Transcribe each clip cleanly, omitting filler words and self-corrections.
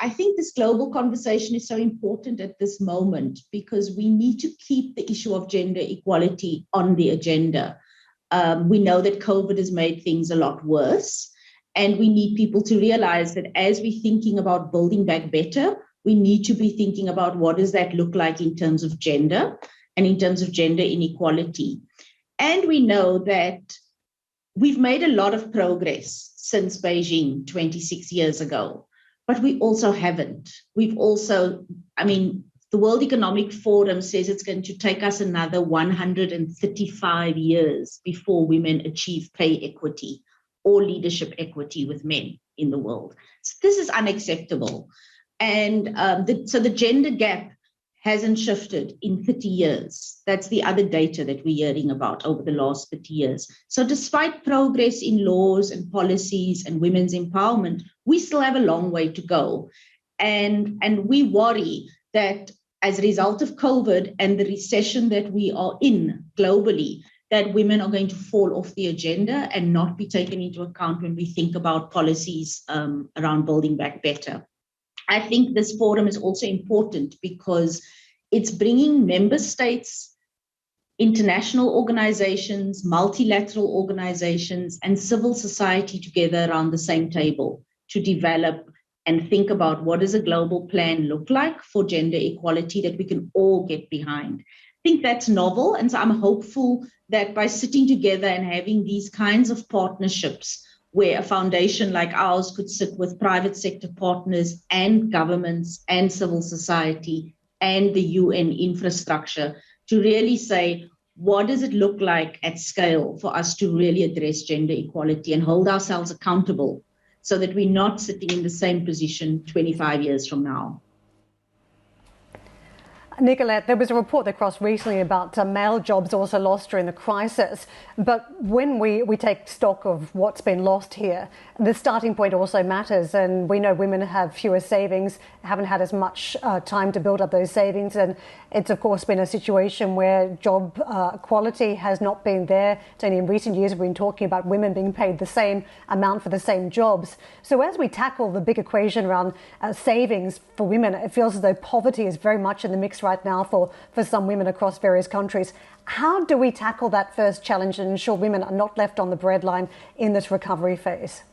I think this global conversation is so important at this moment because we need to keep the issue of gender equality on the agenda. We know that COVID has made things a lot worse, and we need people to realize that as we're thinking about building back better, we need to be thinking about what does that look like in terms of gender and in terms of gender inequality. And we know that we've made a lot of progress since Beijing 26 years ago, but we also haven't. We've also, the World Economic Forum says it's going to take us another 135 years before women achieve pay equity or leadership equity with men in the world. So this is unacceptable. And so the gender gap hasn't shifted in 30 years. That's the other data that we're hearing about over the last 30 years. So despite progress in laws and policies and women's empowerment, we still have a long way to go. And we worry that as a result of COVID and the recession that we are in globally, that women are going to fall off the agenda and not be taken into account when we think about policies around building back better. I think this forum is also important because it's bringing member states, international organizations, multilateral organizations, and civil society together around the same table to develop and think about what does a global plan look like for gender equality that we can all get behind. I think that's novel, and so I'm hopeful that by sitting together and having these kinds of partnerships where a foundation like ours could sit with private sector partners and governments and civil society and the UN infrastructure to really say, what does it look like at scale for us to really address gender equality and hold ourselves accountable so that we're not sitting in the same position 25 years from now? Nicolette, there was a report that crossed recently about male jobs also lost during the crisis. But when we take stock of what's been lost here, the starting point also matters. And we know women have fewer savings, haven't had as much time to build up those savings. And it's, of course, been a situation where job quality has not been there. It's only in recent years we've been talking about women being paid the same amount for the same jobs. So as we tackle the big equation around savings for women, it feels as though poverty is very much in the mix right now for some women across various countries. How do we tackle that first challenge and ensure women are not left on the breadline in this recovery phase?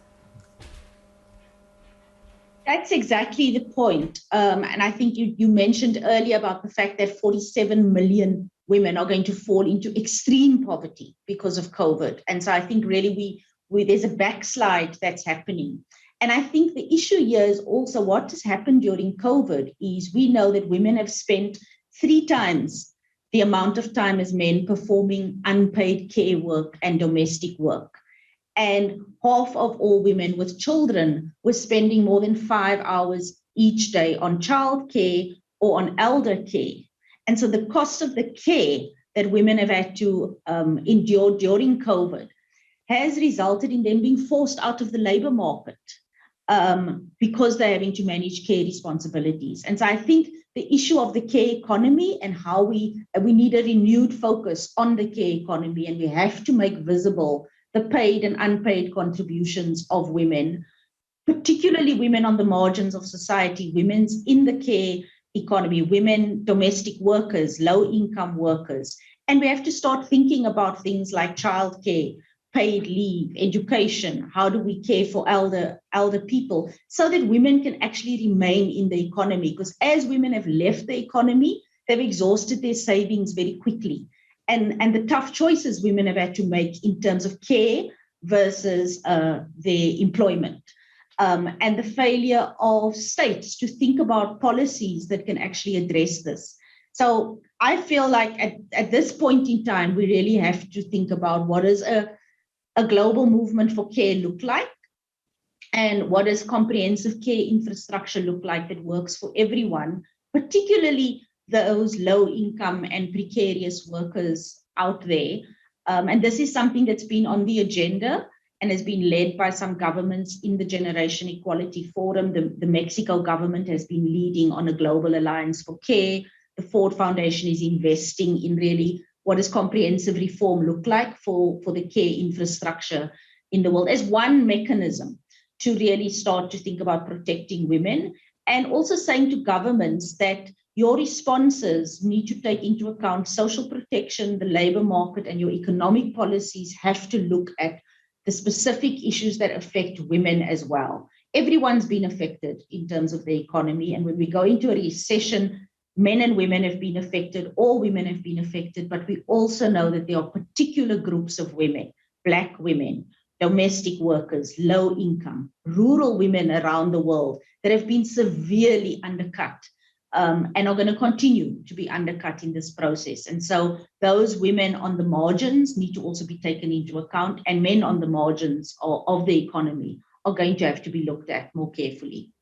That's exactly the point. And I think you mentioned earlier about the fact that 47 million women are going to fall into extreme poverty because of COVID. And so I think really there's a backslide that's happening. And I think the issue here is also what has happened during COVID is we know that women have spent 3 times the amount of time as men performing unpaid care work and domestic work. And half of all women with children were spending more than 5 hours each day on childcare or on elder care. And so the cost of the care that women have had to endure during COVID has resulted in them being forced out of the labor market because they're having to manage care responsibilities. And so I think the issue of the care economy and how we need a renewed focus on the care economy, and we have to make visible the paid and unpaid contributions of women, particularly women on the margins of society, women's in the care economy, women, domestic workers, low-income workers. And we have to start thinking about things like childcare, paid leave, education, how do we care for elder people so that women can actually remain in the economy. Because as women have left the economy, they've exhausted their savings very quickly. And the tough choices women have had to make in terms of care versus their employment. And the failure of states to think about policies that can actually address this. So I feel like at this point in time, we really have to think about what is a global movement for care look like, and what does comprehensive care infrastructure look like that works for everyone, particularly those low income and precarious workers out there. And this is something that's been on the agenda and has been led by some governments in the Generation Equality Forum. The Mexico government has been leading on a global alliance for care. The Ford Foundation is investing in really what does comprehensive reform look like for the care infrastructure in the world as one mechanism to really start to think about protecting women And also saying to governments that your responses need to take into account social protection, the labor market, and your economic policies have to look at the specific issues that affect women as well. Everyone's been affected in terms of the economy. And when we go into a recession, men and women have been affected, all women have been affected, but we also know that there are particular groups of women, Black women, domestic workers, low income, rural women around the world that have been severely undercut and are going to continue to be undercut in this process. And so those women on the margins need to also be taken into account, and men on the margins of the economy are going to have to be looked at more carefully.